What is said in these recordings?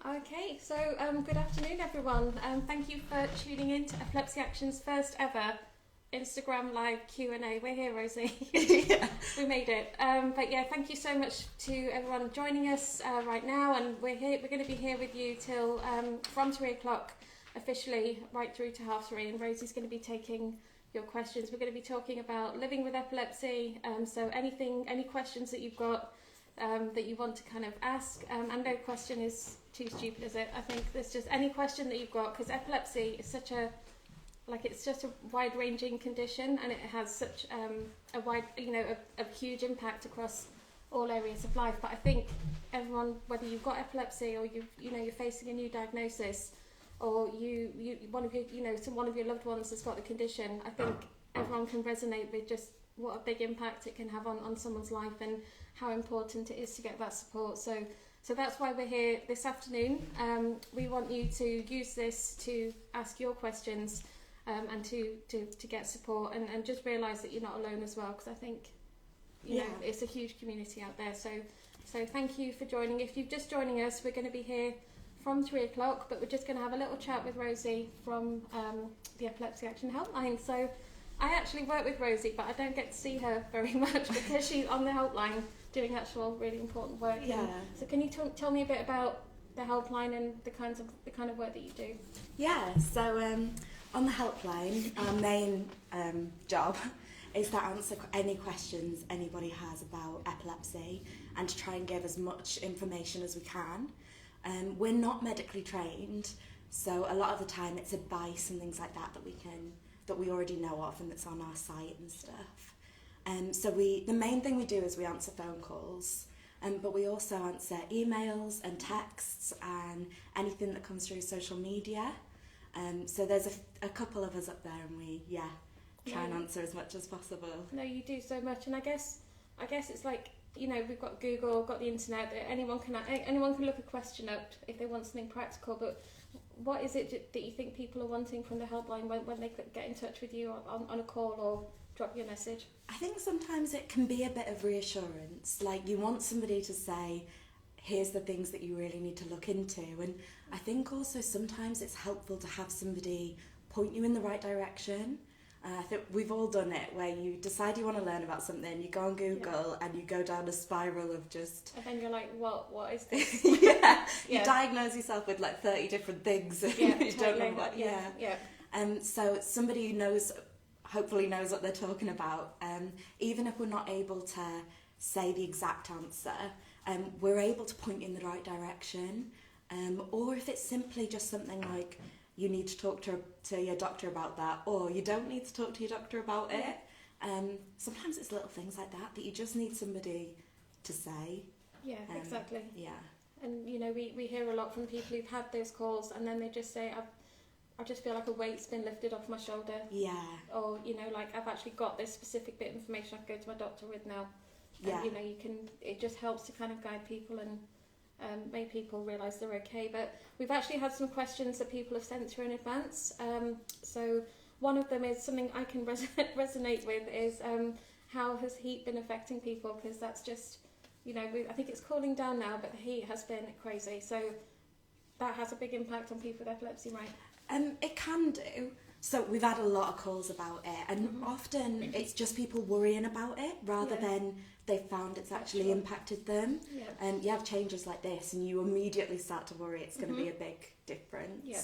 Okay, so good afternoon, everyone. Thank you for tuning in to Epilepsy Action's first ever Instagram live Q&A. We're here, Rosie. Yeah. We made it. But yeah, thank you so much to everyone joining us right now, and we're here. We're going to be here with you till from 3 o'clock officially, right through to 3:30. And Rosie's going to be taking your questions. We're going to be talking about living with epilepsy. So any questions that you've got. That you want to kind of ask, and no question is too stupid, is it? I think there's just any question that you've got, because epilepsy is such it's just a wide-ranging condition, and it has such a wide, a huge impact across all areas of life. But I think everyone, whether you've got epilepsy or you're facing a new diagnosis, or one of your loved ones has got the condition, I think everyone can resonate with just what a big impact it can have on someone's life, and how important it is to get that support. So that's why we're here this afternoon. We want you to use this to ask your questions, and to get support, and just realise that you're not alone as well, because I think it's a huge community out there. So thank you for joining. If you're just joining us, we're going to be here from 3 o'clock, but we're just going to have a little chat with Rosie from the Epilepsy Action Helpline. So I actually work with Rosie, but I don't get to see her very much because she's on the helpline doing actual really important work. Yeah. So can you tell me a bit about the helpline and the kind of work that you do? Yeah, so on the helpline, our main job is to answer any questions anybody has about epilepsy, and to try and give as much information as we can. We're not medically trained, so a lot of the time it's advice and things like that that we already know of and that's on our site and stuff. So the main thing we do is we answer phone calls, but we also answer emails and texts and anything that comes through social media. So there's a couple of us up there, and we try and answer as much as possible. No, you do so much, and I guess it's like, we've got Google, got the internet. Anyone can look a question up if they want something practical. But what is it that you think people are wanting from the helpline when they get in touch with you on a call or drop you a message? I think sometimes it can be a bit of reassurance. Like, you want somebody to say, here's the things that you really need to look into. And I think also sometimes it's helpful to have somebody point you in the right direction. I think we've all done it, where you decide you want to learn about something, you go on Google and you go down a spiral of just... And then you're like, what is this? You diagnose yourself with like 30 different things, and you don't know what... So somebody who hopefully knows what they're talking about. Even if we're not able to say the exact answer, we're able to point you in the right direction. Or if it's simply just something like, you need to talk to your doctor about that, or you don't need to talk to your doctor about it. Sometimes it's little things like that you just need somebody to say. Yeah, exactly. Yeah. And we hear a lot from people who've had those calls, and then they just say, I just feel like a weight's been lifted off my shoulder. Yeah. Or like, I've actually got this specific bit of information I can go to my doctor with now. Yeah. And it just helps to kind of guide people and make people realise they're okay. But we've actually had some questions that people have sent through in advance. So one of them is something I can resonate with, is how has heat been affecting people? Because that's just, I think it's cooling down now, but the heat has been crazy. So that has a big impact on people with epilepsy, right? It can do. So we've had a lot of calls about it, and often it's just people worrying about it rather than they've found it's actually impacted them. Yeah. You have changes like this and you immediately start to worry it's going to be a big difference. Yeah.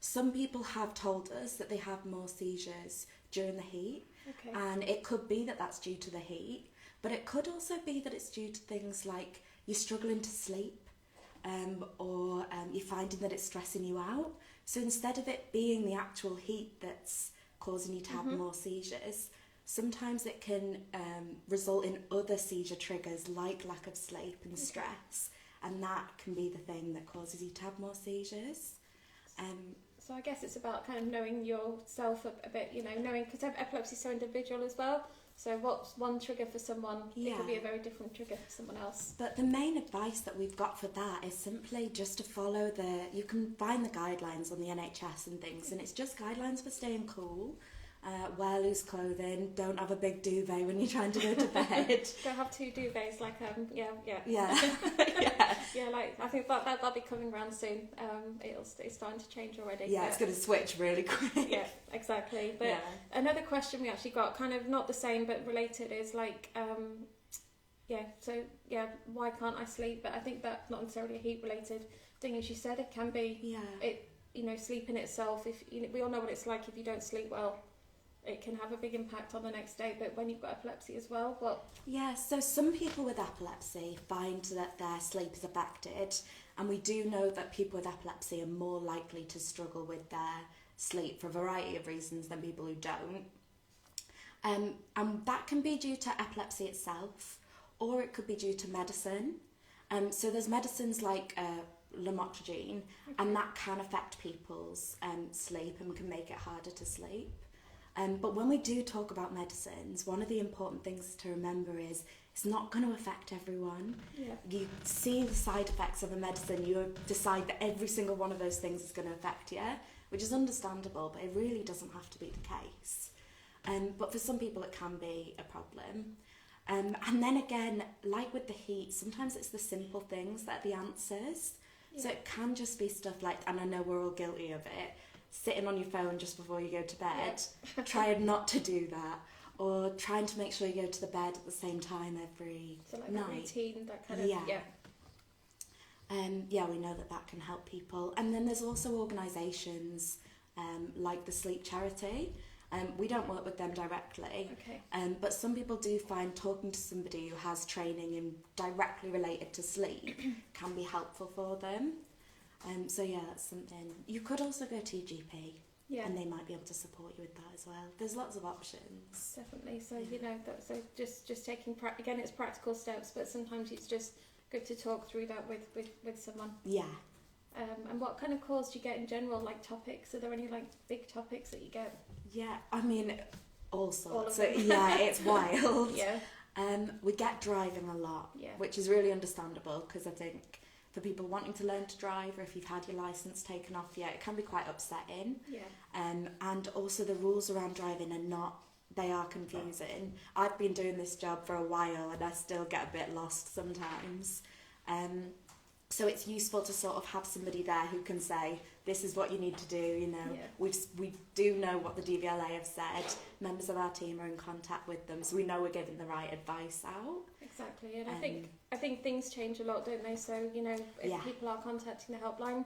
Some people have told us that they have more seizures during the heat, Okay. and it could be that that's due to the heat, but it could also be that it's due to things like you're struggling to sleep, or you're finding that it's stressing you out. So instead of it being the actual heat that's causing you to have more seizures, sometimes it can result in other seizure triggers like lack of sleep and stress, and that can be the thing that causes you to have more seizures. So I guess it's about kind of knowing yourself a bit, knowing, because epilepsy is so individual as well. So what's one trigger for someone, it could be a very different trigger for someone else. But the main advice that we've got for that is simply just to follow you can find the guidelines on the NHS and things, and it's just guidelines for staying cool. wear loose clothing, don't have a big duvet when you're trying to go to bed. Don't have two duvets, like, yeah. Yeah. Like, I think that'll be coming around soon. It's starting to change already. Yeah, it's going to switch really quick. Yeah, exactly. But another question we actually got, kind of not the same but related, is like, why can't I sleep? But I think that's not necessarily a heat related thing. As you said, it can be, sleep in itself. If we all know what it's like if you don't sleep well, it can have a big impact on the next day. But when you've got epilepsy as well, so some people with epilepsy find that their sleep is affected, and we do know that people with epilepsy are more likely to struggle with their sleep for a variety of reasons than people who don't. And that can be due to epilepsy itself, or it could be due to medicine. So there's medicines like lamotrigine, and that can affect people's sleep and can make it harder to sleep. But when we do talk about medicines, one of the important things to remember is it's not going to affect everyone. Yeah. You see the side effects of a medicine, you decide that every single one of those things is going to affect you, which is understandable, but it really doesn't have to be the case. But for some people it can be a problem. And then again, like with the heat, sometimes it's the simple things that are the answers. Yeah. So it can just be stuff like, and I know we're all guilty of it, sitting on your phone just before you go to bed, trying not to do that, or trying to make sure you go to the bed at the same time every night. That routine, that kind of, we know that can help people. And then there's also organisations like the Sleep Charity. We don't work with them directly, but some people do find talking to somebody who has training in directly related to sleep can be helpful for them. That's something. You could also go to your GP, and they might be able to support you with that as well. There's lots of options. Definitely. So so just taking again, it's practical steps, but sometimes it's just good to talk through that with someone. Yeah. And what kind of calls do you get in general? Like topics? Are there any like big topics that you get? Yeah, I mean, all sorts. All of so them. it's wild. Yeah. We get driving a lot, which is really understandable, because I think for people wanting to learn to drive, or if you've had your licence taken off yet, it can be quite upsetting. Yeah. And also the rules around driving they are confusing. I've been doing this job for a while and I still get a bit lost sometimes. So it's useful to sort of have somebody there who can say, this is what you need to do, we do know what the DVLA have said, members of our team are in contact with them, so we know we're giving the right advice out. Exactly, and I think things change a lot, don't they? So, if people are contacting the helpline,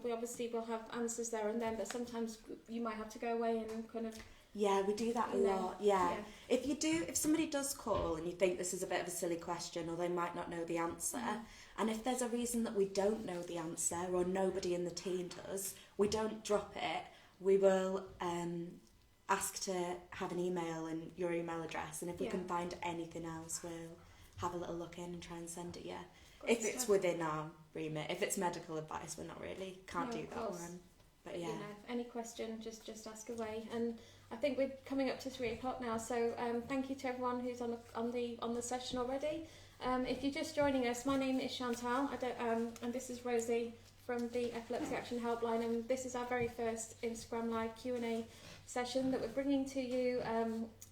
we obviously will have answers there and then, but sometimes you might have to go away and kind of... Yeah, we do that a lot, yeah. If somebody does call and you think this is a bit of a silly question, or they might not know the answer, and if there's a reason that we don't know the answer, or nobody in the team does, we don't drop it. We will ask to have an email and your email address, and if we can find anything else, we'll have a little look in and try and send it, if it's within our remit. If it's medical advice, we're not really, can't do that one. But any question, just ask away. And I think we're coming up to 3:00 now, so thank you to everyone who's on the session already. If you're just joining us, my name is Chantal, and this is Rosie from the Epilepsy Action Helpline, and this is our very first Instagram Live Q&A session that we're bringing to you,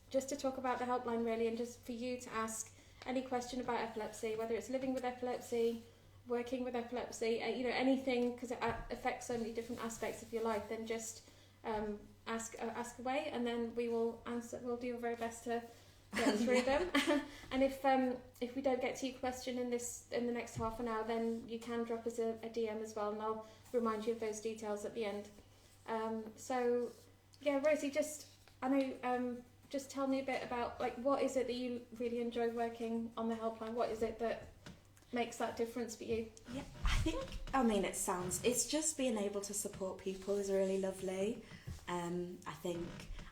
just to talk about the helpline really, and just for you to ask any question about epilepsy, whether it's living with epilepsy, working with epilepsy, anything, because it affects so many different aspects of your life. Then just ask away, and then we will answer. We'll do our very best to get through them. And if we don't get to your question in the next half an hour, then you can drop us a DM as well, and I'll remind you of those details at the end. Rosie, just tell me a bit about, like, what is it that you really enjoy working on the helpline? What is it that makes that difference for you? Yeah, it's just being able to support people is really lovely.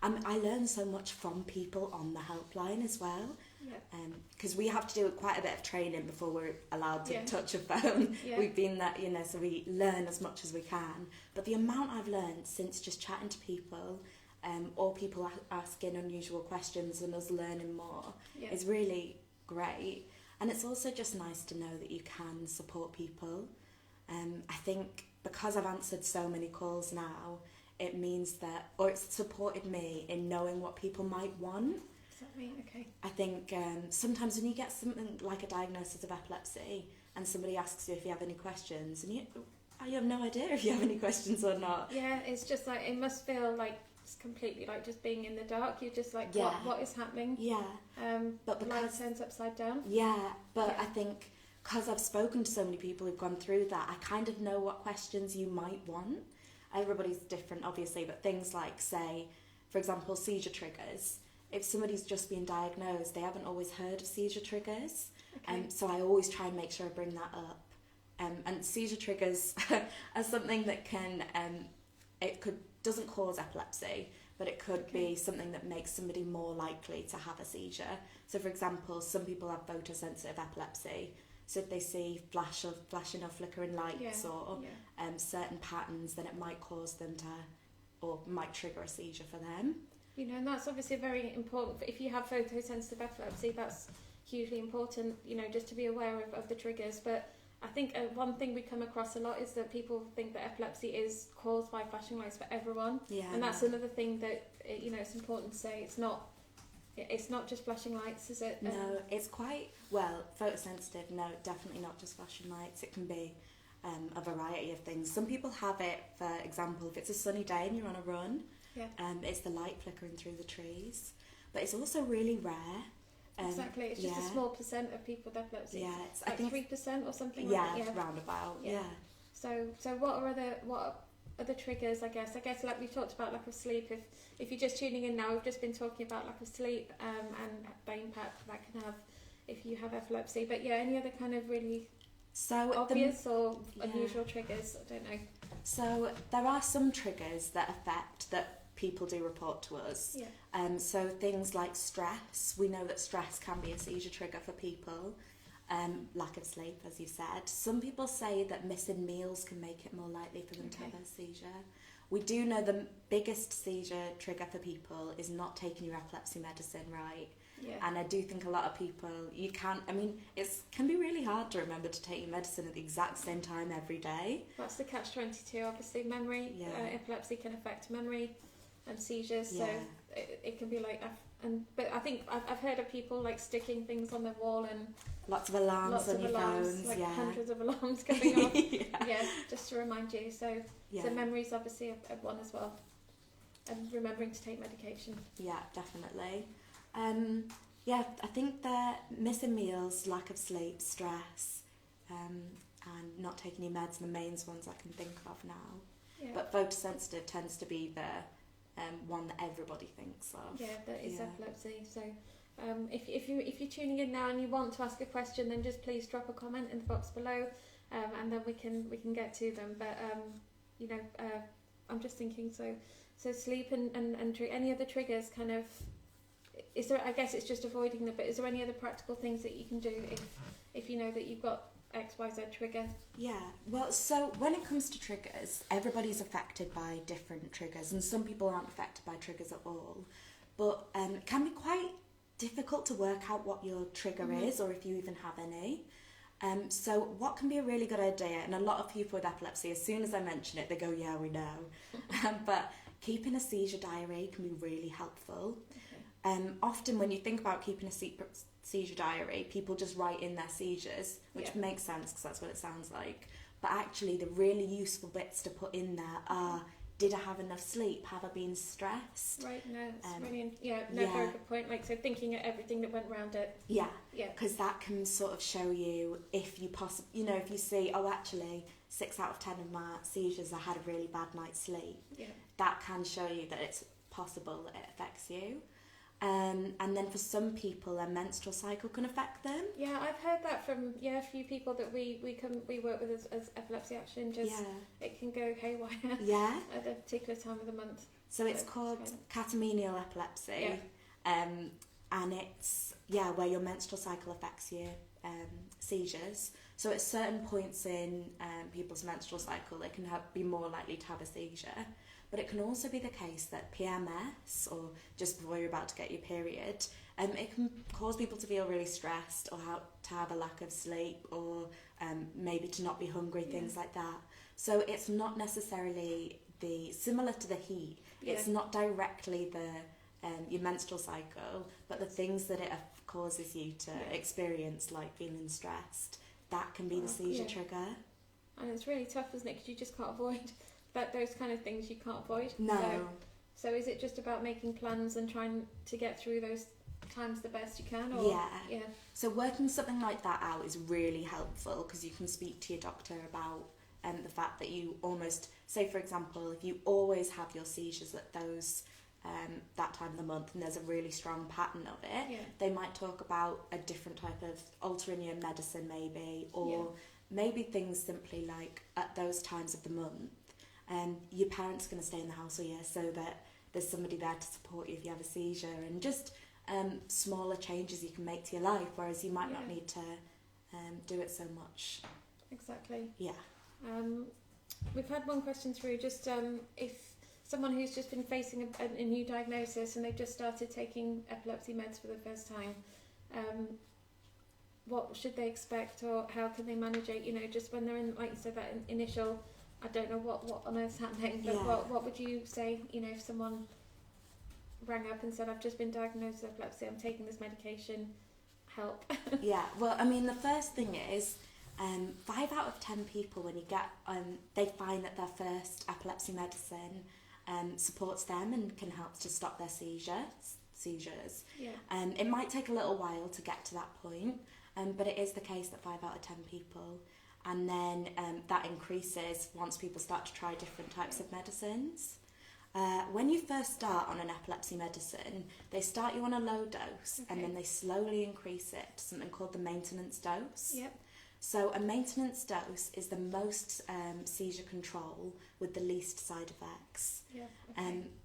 I learn so much from people on the helpline as well, because we have to do quite a bit of training before we're allowed to touch a phone. We've been that, so we learn as much as we can. But the amount I've learned since just chatting to people, or people asking unusual questions and us learning more is really great. And it's also just nice to know that you can support people. I think because I've answered so many calls now, it means that, or it's supported me in knowing what people might want. Does that mean, okay? I think sometimes when you get something like a diagnosis of epilepsy and somebody asks you if you have any questions, and you have no idea if you have any questions or not. Yeah, it's just like, it must feel like it's completely like just being in the dark. You're just like, Yeah. what is happening? Yeah. But The life because, turns upside down. yeah, but Yeah. I think because I've spoken to so many people who've gone through that, I kind of know what questions you might want. Everybody's different, obviously, but things like, say, for example, seizure triggers. If somebody's just been diagnosed, they haven't always heard of seizure triggers. Okay. So I always try and make sure I bring that up. And seizure triggers are something that can, doesn't cause epilepsy, but it could be something that makes somebody more likely to have a seizure. So, for example, some people have photosensitive epilepsy. So if they see flashing or flickering lights or certain patterns, then it might cause them to, or might trigger a seizure for them. You know, and that's obviously very important. If you have photosensitive epilepsy, that's hugely important, you know, just to be aware of the triggers. But I think one thing we come across a lot is that people think that epilepsy is caused by flashing lights for everyone. Yeah. And that's another thing that, you know, it's important to say. It's not just flashing lights, is it? No, it's quite, well, photosensitive, no, definitely not just flashing lights. It can be a variety of things. Some people have it, for example, if it's a sunny day and you're on a run, it's the light flickering through the trees. But it's also really rare. Exactly, it's just a small percent of people with epilepsy. Yeah, it's like 3% or something like that. Yeah, roundabout, yeah. So what are other triggers, I guess? Like we've talked about lack of sleep. If you're just tuning in now, we've just been talking about lack of sleep and the impact that can have if you have epilepsy. But yeah, any other kind of really obvious or unusual triggers? I don't know. So there are some triggers that people do report to us. Yeah. So things like stress. We know that stress can be a seizure trigger for people. Lack of sleep, as you said. Some people say that missing meals can make it more likely for them to have a seizure. We do know the biggest seizure trigger for people is not taking your epilepsy medicine right. Yeah. And I do think a lot of people, it can be really hard to remember to take your medicine at the exact same time every day. That's the catch-22, obviously. Memory, epilepsy can affect memory and seizures, so it can be like that. But I think I've heard of people like sticking things on the wall and lots of alarms on your phones, like hundreds of alarms going off. Just to remind you. So memory's obviously a one as well, and remembering to take medication. Yeah, definitely. I think that missing meals, lack of sleep, stress, and not taking your meds are the main ones I can think of now. Yeah. But photosensitive tends to be the one that everybody thinks of. Yeah, that is epilepsy. So if you're tuning in now and you want to ask a question, then just please drop a comment in the box below, and then we can get to them. But I'm just thinking. So sleep and any other triggers kind of. Is there? I guess it's just avoiding them. But is there any other practical things that you can do if you know that you've got XYZ trigger? Yeah, well, so when it comes to triggers, everybody's affected by different triggers, and some people aren't affected by triggers at all. But it can be quite difficult to work out what your trigger is, or if you even have any. So what can be a really good idea, and a lot of people with epilepsy, as soon as I mention it, they go, yeah, we know. But keeping a seizure diary can be really helpful. Often when you think about keeping a seizure diary, people just write in their seizures, which makes sense because that's what it sounds like. But actually the really useful bits to put in there are, did I have enough sleep? Have I been stressed? Right, no, that's brilliant. Very good point. Like, so thinking of everything that went around it. Yeah. Because that can sort of show you if you if you see, actually 6 out of 10 of my seizures I had a really bad night's sleep. Yeah. That can show you that it's possible that it affects you. And then for some people, their menstrual cycle can affect them. Yeah, I've heard that from a few people that we work with as Epilepsy Action. It can go haywire. Yeah. At a particular time of the month. So it's called catamenial epilepsy. Yeah. And it's where your menstrual cycle affects your seizures. So at certain points in people's menstrual cycle, they can be more likely to have a seizure. But it can also be the case that PMS, or just before you're about to get your period, it can cause people to feel really stressed, or to have a lack of sleep, or maybe to not be hungry, things like that. So it's not necessarily similar to the heat. Yeah. It's not directly your menstrual cycle, but the things that it causes you to experience, like feeling stressed, that can be the seizure trigger. And it's really tough, isn't it? Because you just can't avoid those kind of things. You can't avoid. No. So is it just about making plans and trying to get through those times the best you can? Or, yeah. So working something like that out is really helpful, because you can speak to your doctor about the fact that you almost, say for example, if you always have your seizures at those that time of the month and there's a really strong pattern of it, they might talk about a different type of altering your medicine maybe, or maybe things simply like at those times of the month your parents are going to stay in the house with you, so that there's somebody there to support you if you have a seizure, and just smaller changes you can make to your life, whereas you might not need to do it so much. Exactly. Yeah. We've had one question through, just if someone who's just been facing a new diagnosis and they've just started taking epilepsy meds for the first time, what should they expect, or how can they manage it? You know, just when they're in, like you said, that initial, I don't know what on earth's happening, but what would you say, you know, if someone rang up and said, I've just been diagnosed with epilepsy, I'm taking this medication, help? Yeah, well, I mean, the first thing is 5 out of 10 people, when you get they find that their first epilepsy medicine supports them and can help to stop their seizures. It might take a little while to get to that point, but it is the case that 5 out of 10 people, and then that increases once people start to try different types of medicines. When you first start on an epilepsy medicine, they start you on a low dose, and then they slowly increase it to something called the maintenance dose. So a maintenance dose is the most seizure control with the least side effects.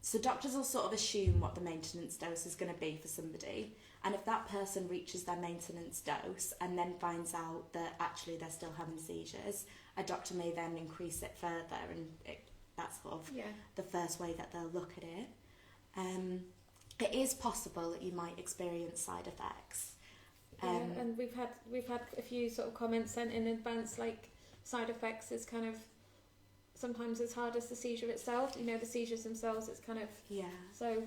So doctors will sort of assume what the maintenance dose is going to be for somebody, and if that person reaches their maintenance dose and then finds out that actually they're still having seizures, a doctor may then increase it further, and that's sort of the first way that they'll look at it. It is possible that you might experience side effects. And we've had a few sort of comments sent in advance, like side effects is kind of sometimes as hard as the seizure itself. You know, the seizures themselves, it's kind of so.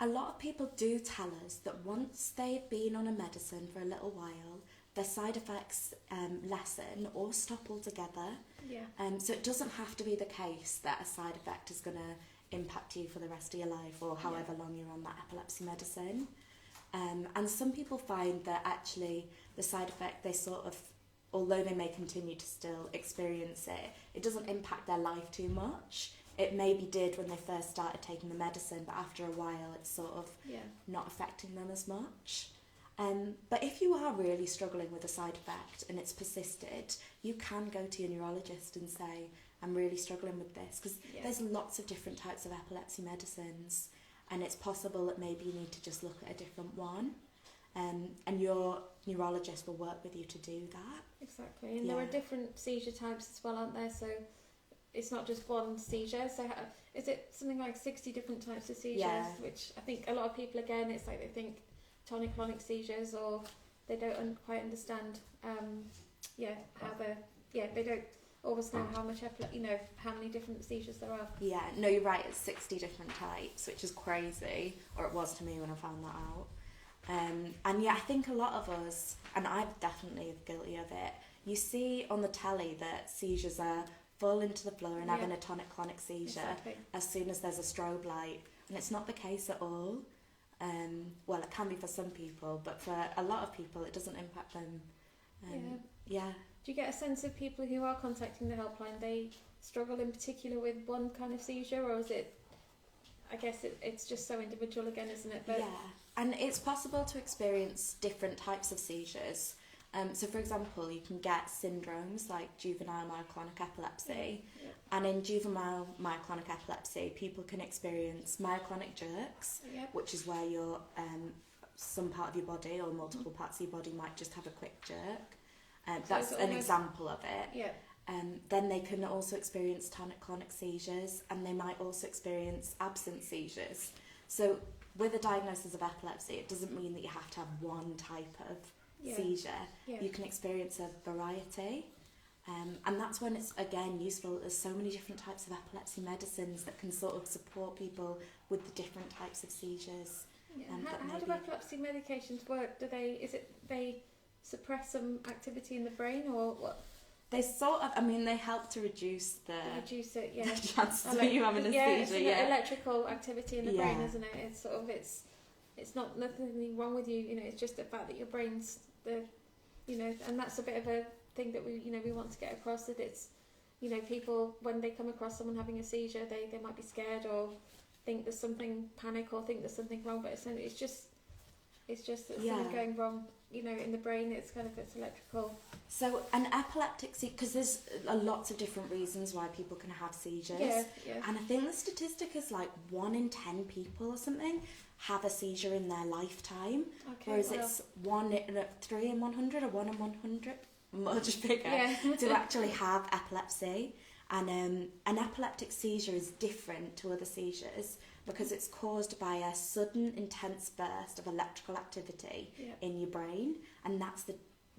A lot of people do tell us that once they've been on a medicine for a little while, their side effects lessen or stop altogether. So it doesn't have to be the case that a side effect is going to impact you for the rest of your life, or however long you're on that epilepsy medicine. And some people find that actually the side effect, they sort of, although they may continue to still experience it, it doesn't impact their life too much. It maybe did when they first started taking the medicine, but after a while it's sort of not affecting them as much. But if you are really struggling with a side effect and it's persisted, you can go to your neurologist and say, I'm really struggling with this, because there's lots of different types of epilepsy medicines, and it's possible that maybe you need to just look at a different one, and your neurologist will work with you to do that. Exactly, and there are different seizure types as well, aren't there? So it's not just one seizure. So is it something like 60 different types of seizures? Which I think a lot of people, again, it's like they think tonic-clonic seizures, or they don't quite understand how they don't always know how much how many different seizures there are. Yeah, no, you're right, it's 60 different types, which is crazy, or it was to me when I found that out. And yeah, I think a lot of us, and I'm definitely guilty of it, you see on the telly that seizures are falling to the floor and having a tonic-clonic seizure as soon as there's a strobe light, and it's not the case at all. Well, it can be for some people, but for a lot of people it doesn't impact them. Do you get a sense of people who are contacting the helpline, they struggle in particular with one kind of seizure, or is it, I guess it's just so individual again, isn't it? But and it's possible to experience different types of seizures. So for example, you can get syndromes like juvenile myoclonic epilepsy, and in juvenile myoclonic epilepsy people can experience myoclonic jerks, which is where your some part of your body or multiple parts of your body might just have a quick jerk. That's an example of it. Then they can also experience tonic-clonic seizures, and they might also experience absent seizures. So with a diagnosis of epilepsy, it doesn't mean that you have to have one type of seizure. You can experience a variety. And that's when it's, again, useful. There's so many different types of epilepsy medicines that can sort of support people with the different types of seizures. Yeah. How do epilepsy medications work? They suppress some activity in the brain, or what? They sort of, I mean, they help to reduce the chance of you having a seizure. It's electrical activity in the brain, isn't it? It's sort of, it's not nothing wrong with you. You know, it's just the fact that your brain's and that's a bit of a thing that we want to get across, that it's, people, when they come across someone having a seizure, they might be scared or think there's something, panic, or think there's something wrong, but it's just that something going wrong, in the brain. It's electrical. So an epileptic seizure, because there's lots of different reasons why people can have seizures. Yeah. And I think the statistic is like 1 in 10 people or something have a seizure in their lifetime. Okay, whereas it's 3 in 100 or 1 in 100, much bigger, to actually have epilepsy. And an epileptic seizure is different to other seizures because it's caused by a sudden intense burst of electrical activity in your brain, and that's the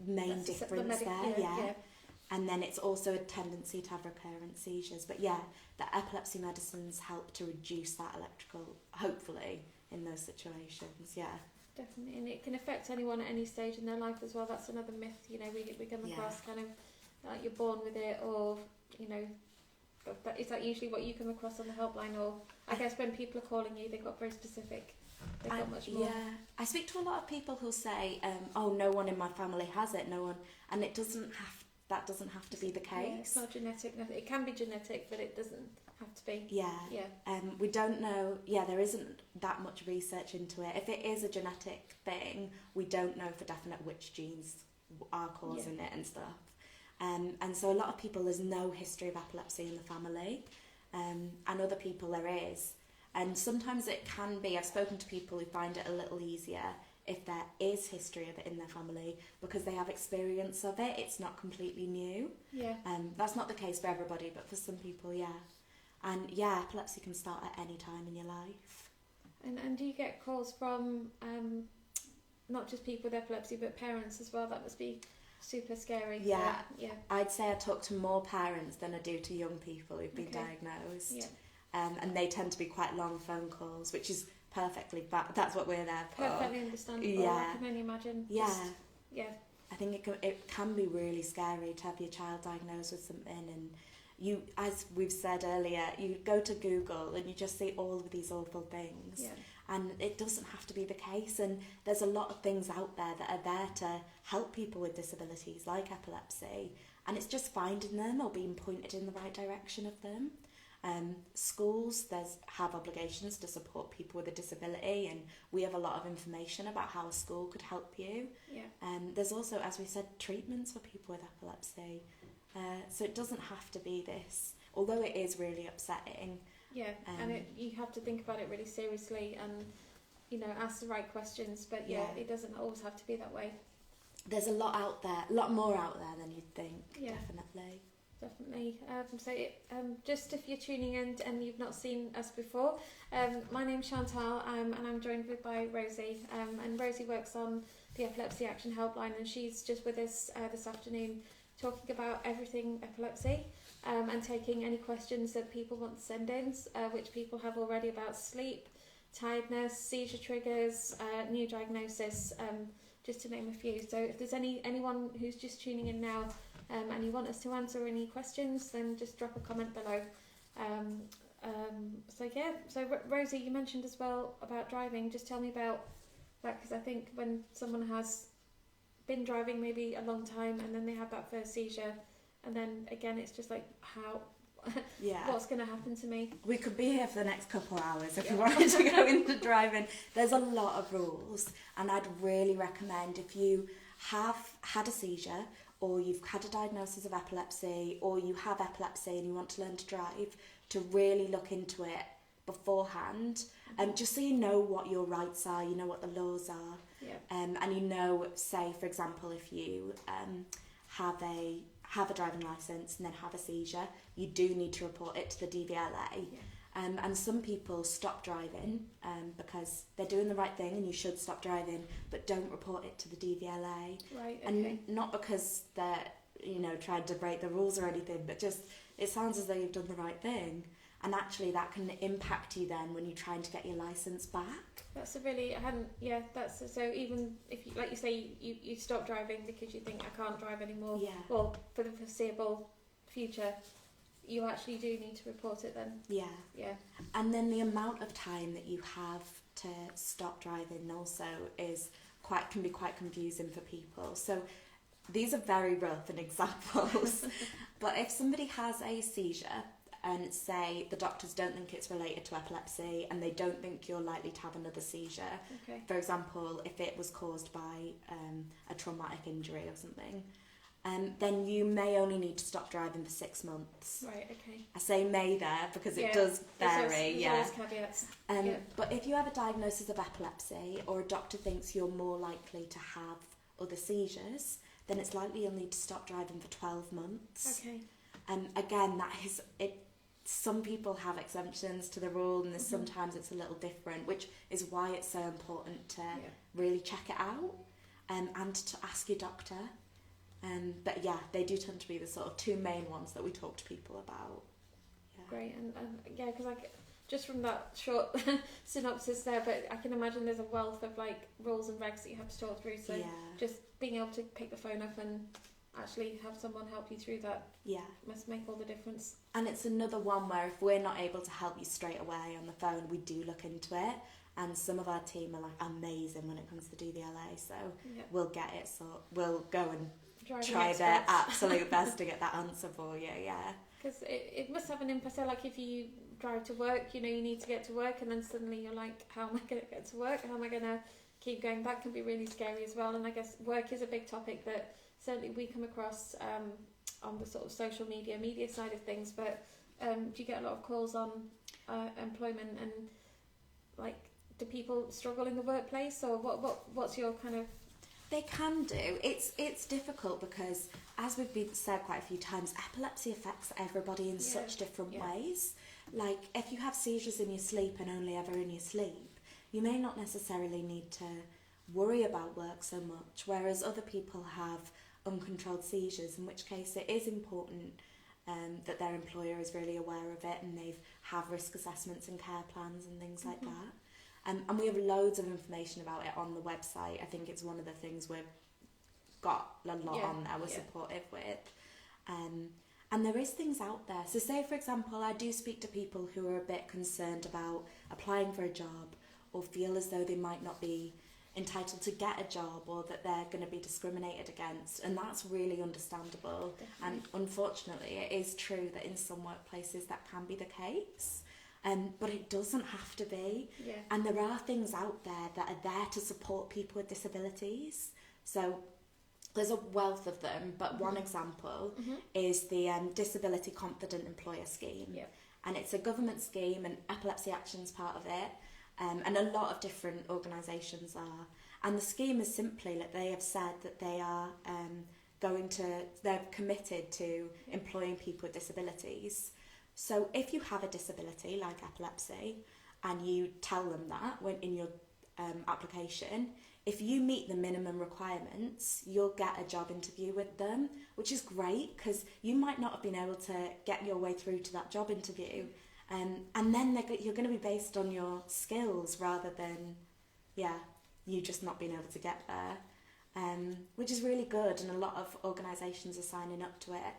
main difference there. And then it's also a tendency to have recurrent seizures. But the epilepsy medicines help to reduce that electrical, hopefully, in those situations. Definitely, and it can affect anyone at any stage in their life as well. That's another myth, we come across, kind of like you're born with it, or is that usually what you come across on the helpline? Or I guess when people are calling you, they've got very specific, they've got much more. I speak to a lot of people who'll say, oh, no one in my family has it, no one, and that doesn't have to be the case. It's not genetic. It can be genetic, but it doesn't have to be. We don't know. There isn't that much research into it. If it is a genetic thing, we don't know for definite which genes are causing it and stuff. And so a lot of people, there's no history of epilepsy in the family, and other people there is. And sometimes it can be, I've spoken to people who find it a little easier if there is history of it in their family because they have experience of it. It's not completely new. That's not the case for everybody, but for some people, And epilepsy can start at any time in your life. And do you get calls from not just people with epilepsy, but parents as well? That must be super scary. I'd say I talk to more parents than I do to young people who've been diagnosed. And they tend to be quite long phone calls, which is perfectly that's what we're there for. Perfectly understandable. I can only imagine. I think it can be really scary to have your child diagnosed with something, and you, as we've said earlier, you go to Google and you just see all of these awful things. And it doesn't have to be the case, and there's a lot of things out there that are there to help people with disabilities like epilepsy, and it's just finding them or being pointed in the right direction of them. Schools have obligations to support people with a disability, and we have a lot of information about how a school could help you. There's also, as we said, treatments for people with epilepsy, so it doesn't have to be this, although it is really upsetting. And you have to think about it really seriously and, ask the right questions. But it doesn't always have to be that way. There's a lot out there, a lot more out there than you'd think, definitely. Definitely. Just if you're tuning in and you've not seen us before, my name's Chantal, and I'm joined by Rosie. And Rosie works on the Epilepsy Action Helpline, and she's just with us this afternoon talking about everything epilepsy. And taking any questions that people want to send in, which people have already about sleep, tiredness, seizure triggers, new diagnosis, just to name a few. So if there's anyone who's just tuning in now and you want us to answer any questions, then just drop a comment below. So Rosie, you mentioned as well about driving. Just tell me about that, because I think when someone has been driving maybe a long time and then they have that first seizure, and then again, it's just like, how? What's going to happen to me? We could be here for the next couple of hours if we wanted to go into driving. There's a lot of rules, and I'd really recommend, if you have had a seizure, or you've had a diagnosis of epilepsy, or you have epilepsy and you want to learn to drive, to really look into it beforehand, just so you know what your rights are, you know what the laws are, and you know, say for example, if you have a driving licence and then have a seizure, you do need to report it to the DVLA. And some people stop driving because they're doing the right thing and you should stop driving, but don't report it to the DVLA. Right, okay. And not because tried to break the rules or anything, but just it sounds as though you've done the right thing. And actually that can impact you then when you're trying to get your licence back. That's a really, so even if, you, like you say, you stop driving because you think, I can't drive anymore, Yeah. well, for the foreseeable future, you actually do need to report it then. Yeah. Yeah. And then the amount of time that you have to stop driving also can be quite confusing for people. So these are very rough and examples, but if somebody has a seizure and say the doctors don't think it's related to epilepsy and they don't think you're likely to have another seizure, Okay. for example, if it was caused by a traumatic injury or something, then you may only need to stop driving for 6 months. Right, okay. I say may there because it does vary. There's always caveats. But if you have a diagnosis of epilepsy or a doctor thinks you're more likely to have other seizures, then it's likely you'll need to stop driving for 12 months. Okay. Again, that is it. Some people have exemptions to the rule, and sometimes it's a little different, which is why it's so important to really check it out and to ask your doctor. But yeah, they do tend to be the sort of two main ones that we talk to people about. Yeah. Great, and yeah, because just from that short synopsis there, but I can imagine there's a wealth of like rules and regs that you have to talk through. So just being able to pick the phone up and actually have someone help you through that must make all the difference. And it's another one where if we're not able to help you straight away on the phone, we do look into it. And some of our team are like amazing when it comes to DVLA, so we'll get it. So we'll go and try their absolute best to get that answer for you. Yeah. Because it must have an impact. So like if you drive to work, you need to get to work, and then suddenly you're like, how am I going to get to work? How am I going to keep going? That can be really scary as well. And I guess work is a big topic that certainly we come across on the sort of social media side of things. But do you get a lot of calls on employment, and like, do people struggle in the workplace, or what's your kind of? They can do. It's difficult because, as we've said quite a few times, epilepsy affects everybody in such different ways. Like, if you have seizures in your sleep and only ever in your sleep, you may not necessarily need to worry about work so much, whereas other people have uncontrolled seizures, in which case it is important that their employer is really aware of it, and they have risk assessments and care plans and things like that. And we have loads of information about it on the website. I think it's one of the things we've got a lot on there we're supportive with. And there is things out there. So say, for example, I do speak to people who are a bit concerned about applying for a job or feel as though they might not be entitled to get a job, or that they're going to be discriminated against. And that's really understandable. Definitely. And unfortunately, it is true that in some workplaces that can be the case. But it doesn't have to be. Yeah. And there are things out there that are there to support people with disabilities. So there's a wealth of them, but one example is the Disability Confident Employer Scheme. Yep. And it's a government scheme, and Epilepsy Action's part of it. And a lot of different organisations are. And the scheme is simply that they have said that they are they're committed to employing people with disabilities. So if you have a disability like epilepsy and you tell them that when in your application, if you meet the minimum requirements, you'll get a job interview with them, which is great because you might not have been able to get your way through to that job interview. And then you're going to be based on your skills rather than, you just not being able to get there, which is really good. And a lot of organisations are signing up to it.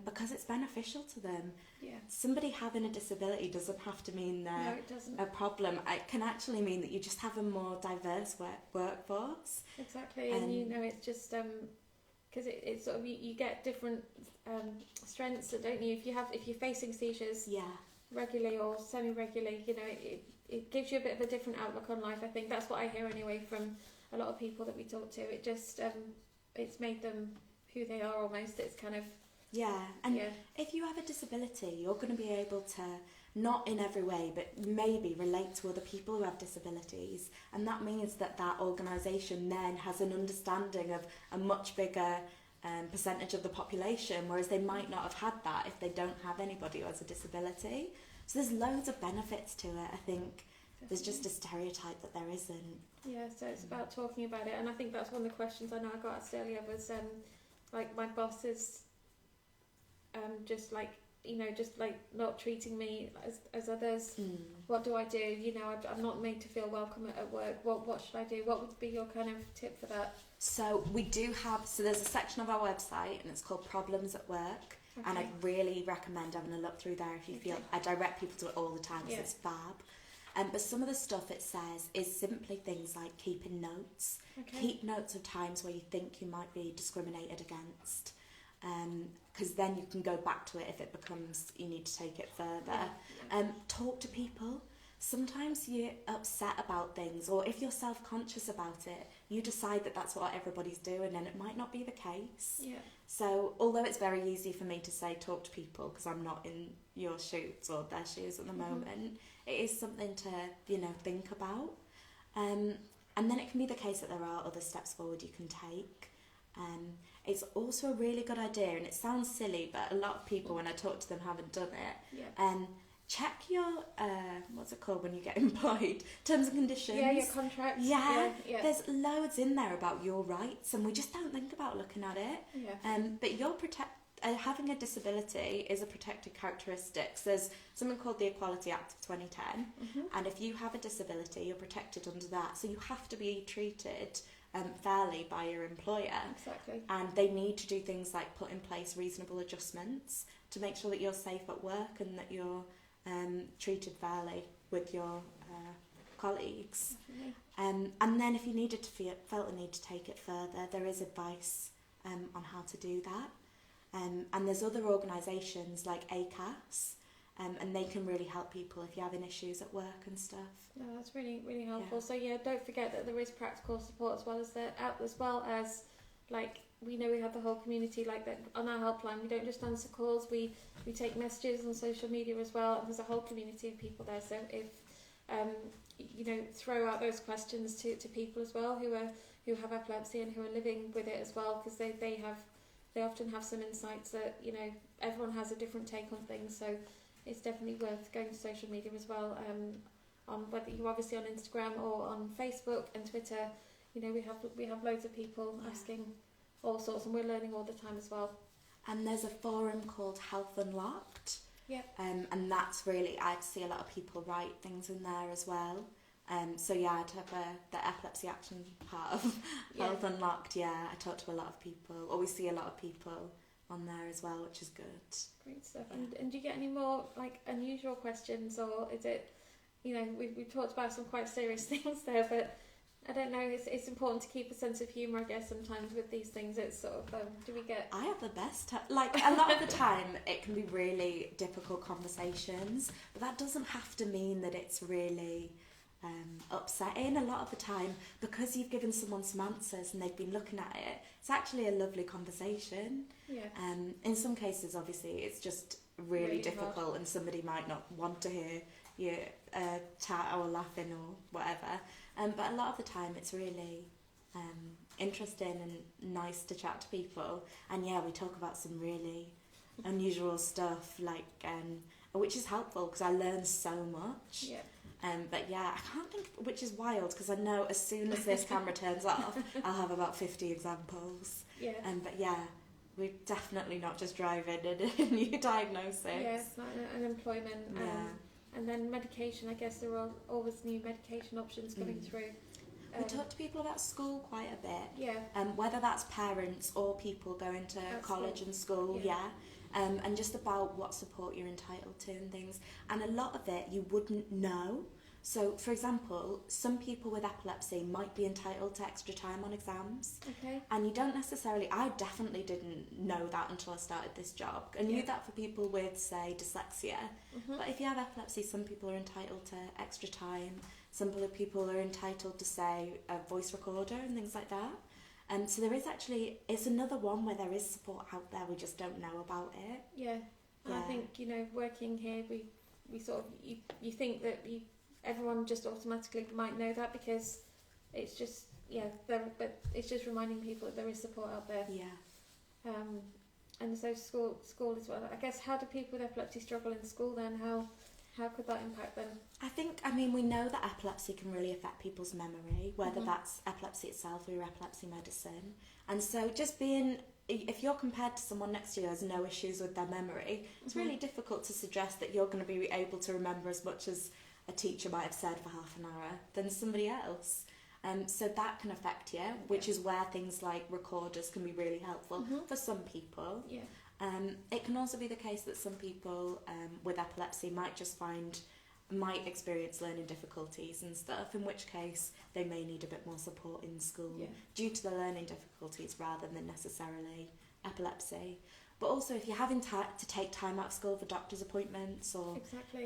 Because it's beneficial to them. Yeah. Somebody having a disability doesn't have to mean they're a problem. It can actually mean that you just have a more diverse workforce. Exactly, and it's just because it's sort of you get different strengths, don't you? If you're facing seizures regularly or semi-regularly, it gives you a bit of a different outlook on life. I think that's what I hear anyway from a lot of people that we talk to. It just it's made them who they are almost. It's kind of if you have a disability, you're going to be able to, not in every way, but maybe relate to other people who have disabilities. And that means that organisation then has an understanding of a much bigger percentage of the population, whereas they might not have had that if they don't have anybody who has a disability. So there's loads of benefits to it. I think there's just a stereotype that there isn't. Yeah, so it's about talking about it. And I think that's one of the questions I know I got asked earlier was, like my boss is just like, you know, just like not treating me as others. What do I do? You know, I'm not made to feel welcome at work. What should I do? What would be your kind of tip for that? So we do have, so there's a section of our website and it's called Problems at Work. Okay. And I'd really recommend having a look through there if you feel, I direct people to it all the time because it's fab. But some of the stuff it says is simply things like keeping notes. Okay. Keep notes of times where you think you might be discriminated against. Because then you can go back to it if it becomes, you need to take it further. Talk to people. Sometimes you're upset about things, or if you're self-conscious about it, you decide that that's what everybody's doing and it might not be the case. Yeah. So although it's very easy for me to say talk to people because I'm not in your shoes or their shoes at the moment, it is something to, you know, think about. And then it can be the case that there are other steps forward you can take. It's also a really good idea, and it sounds silly, but a lot of people, when I talk to them, haven't done it. Yeah. Check your, what's it called when you get employed? Terms and conditions. Yeah, your contract. Yeah. Yeah. There's loads in there about your rights, and we just don't think about looking at it. Yeah. But having a disability is a protected characteristic. So there's something called the Equality Act of 2010, and if you have a disability, you're protected under that. So you have to be treated fairly by your employer. Exactly. And they need to do things like put in place reasonable adjustments to make sure that you're safe at work and that you're treated fairly with your colleagues. And then if you needed to felt the need to take it further, there is advice on how to do that. And there's other organisations like ACAS, and they can really help people if you're having issues at work and stuff. No, that's really, really helpful. Yeah. So yeah, don't forget that there is practical support as well as like, we know we have the whole community like that on our helpline. We don't just answer calls, we take messages on social media as well, and there's a whole community of people there. So if you know, throw out those questions to people as well who have epilepsy and who are living with it as well, because they often have some insights that, you know, everyone has a different take on things. So it's definitely worth going to social media as well, on whether you're obviously on Instagram or on Facebook and Twitter. You know, we have loads of people asking all sorts, and we're learning all the time as well. And there's a forum called Health Unlocked. Yep. And that's really, I'd see a lot of people write things in there as well. So yeah, I'd have the epilepsy action part of Health Unlocked. Yeah, I talk to a lot of people, or we see a lot of people on there as well, which is good. Great stuff. And do you get any more like unusual questions, or is it, you know, we've talked about some quite serious things there, but I don't know, it's important to keep a sense of humour, I guess, sometimes with these things. It's sort of, do we get... I have the best time. Like, a lot of the time, it can be really difficult conversations, but that doesn't have to mean that it's really upsetting. A lot of the time, because you've given someone some answers and they've been looking at it, it's actually a lovely conversation. Yeah. In some cases, obviously, it's just really difficult hard, and somebody might not want to hear you chat or laughing or whatever. But a lot of the time it's really interesting and nice to chat to people. And yeah, we talk about some really unusual stuff, like which is helpful because I learn so much. Yeah. But yeah, I can't think, which is wild because I know as soon as this camera turns off, I'll have about 50 examples. Yeah. But yeah, we're definitely not just driving a new diagnosis. Yeah, it's not unemployment. Yeah. And then medication, I guess there are always new medication options coming through. We talk to people about school quite a bit. Yeah. Whether that's parents or people going to college and school, and just about what support you're entitled to and things. And a lot of it you wouldn't know. So, for example, some people with epilepsy might be entitled to extra time on exams. Okay. And you don't necessarily, I definitely didn't know that until I started this job. I knew that for people with, say, dyslexia. But if you have epilepsy, some people are entitled to extra time. Some people are entitled to, say, a voice recorder and things like that. So there is actually, it's another one where there is support out there, we just don't know about it. Yeah. And I think, you know, working here, we sort of, you think that everyone just automatically might know that because it's just, but it's just reminding people that there is support out there. Yeah. And so school as well. I guess, how do people with epilepsy struggle in school then? How could that impact them? I mean, we know that epilepsy can really affect people's memory, whether that's epilepsy itself or your epilepsy medicine. And so just being if you're compared to someone next to you who has no issues with their memory, it's really difficult to suggest that you're going to be able to remember as much as a teacher might have said for half an hour than somebody else. So that can affect you, which is where things like recorders can be really helpful for some people. Yeah. It can also be the case that some people with epilepsy might experience learning difficulties and stuff, in which case they may need a bit more support in school due to the learning difficulties rather than necessarily epilepsy. But also if you're having to take time out of school for doctor's appointments, or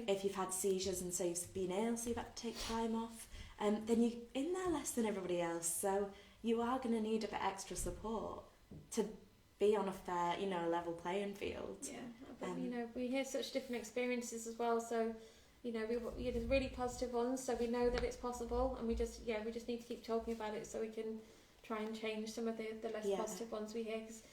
if you've had seizures and so you've been ill so you've had to take time off, then you're in there less than everybody else, so you are going to need a bit extra support to be on a fair, level playing field. Yeah, but we hear such different experiences as well, so there's really positive ones, so we know that it's possible, and we just need to keep talking about it so we can try and change some of the less positive ones we hear. Cause,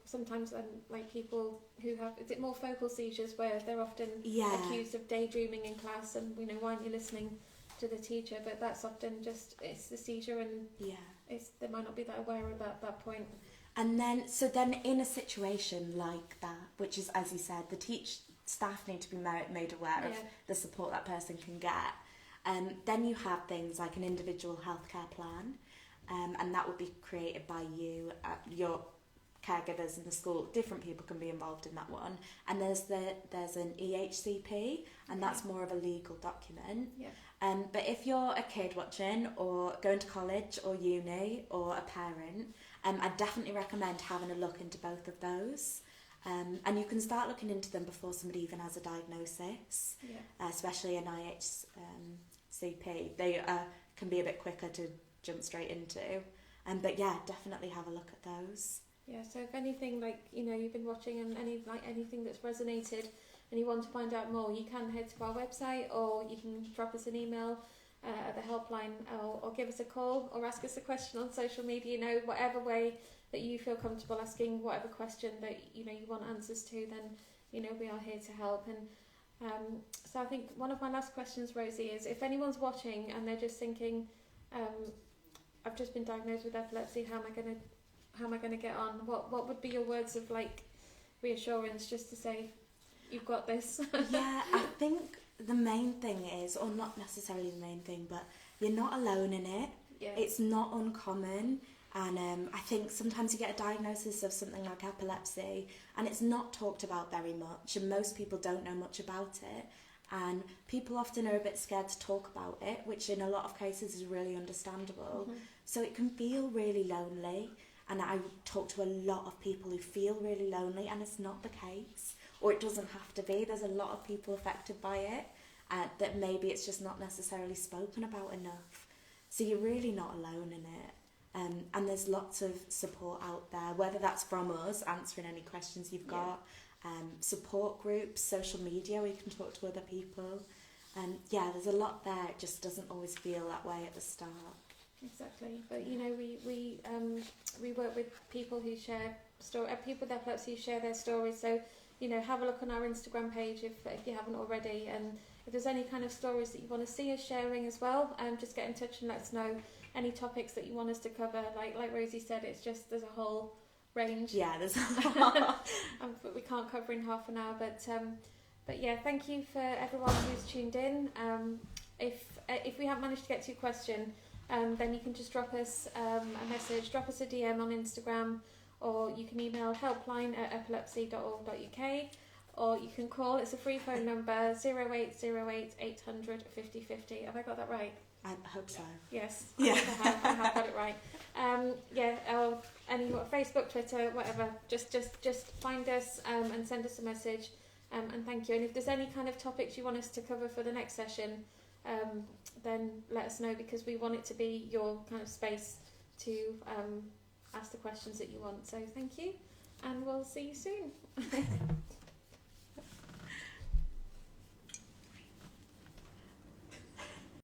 sometimes like people who have, is it more focal seizures, where they're often accused of daydreaming in class, and why aren't you listening to the teacher? But that's often just, it's the seizure, and they might not be that aware of that point. And then in a situation like that, which is, as you said, staff need to be made aware of the support that person can get. Then you have things like an individual healthcare plan, and that would be created by you, your caregivers in the school. Different people can be involved in that one. And there's an EHCP, and that's more of a legal document. But if you're a kid watching, or going to college or uni, or a parent, I definitely recommend having a look into both of those. And you can start looking into them before somebody even has a diagnosis, especially an IHCP. They can be a bit quicker to jump straight into. But definitely have a look at those. Yeah, so if anything, you've been watching and anything that's resonated and you want to find out more, you can head to our website, or you can drop us an email at the helpline, or give us a call, or ask us a question on social media, whatever way that you feel comfortable asking whatever question that you want answers to, then we are here to help. And so I think one of my last questions, Rosie, is if anyone's watching and they're just thinking, I've just been diagnosed with epilepsy, how am I gonna get on? What would be your words of reassurance, just to say you've got this? I think the main thing is, or not necessarily the main thing, but you're not alone in it. It's not uncommon. And I think sometimes you get a diagnosis of something like epilepsy and it's not talked about very much, and most people don't know much about it, and people often are a bit scared to talk about it, which in a lot of cases is really understandable. So it can feel really lonely, and I talk to a lot of people who feel really lonely, and it's not the case, or it doesn't have to be. There's a lot of people affected by it, that maybe it's just not necessarily spoken about enough. So you're really not alone in it. And there's lots of support out there, whether that's from us answering any questions you've got, support groups, social media where you can talk to other people. There's a lot there. It just doesn't always feel that way at the start. Exactly, but we work with people who share people with epilepsy who share their stories. So have a look on our Instagram page if you haven't already, and if there's any kind of stories that you want to see us sharing as well, just get in touch and let us know. Any topics that you want us to cover, like Rosie said, it's just, there's a whole range. Yeah, there's a lot. But we can't cover in half an hour. But thank you for everyone who's tuned in. If we haven't managed to get to your question, then you can just drop us a message, drop us a DM on Instagram, or you can email helpline@epilepsy.org.uk, or you can call. It's a free phone number, 0808 800 50 50. Have I got that right? I hope so. Yes. Yeah. I have got it right. Or any Facebook, Twitter, whatever. Just find us and send us a message. And thank you. And if there's any kind of topics you want us to cover for the next session, then let us know, because we want it to be your kind of space to ask the questions that you want. So thank you, and we'll see you soon.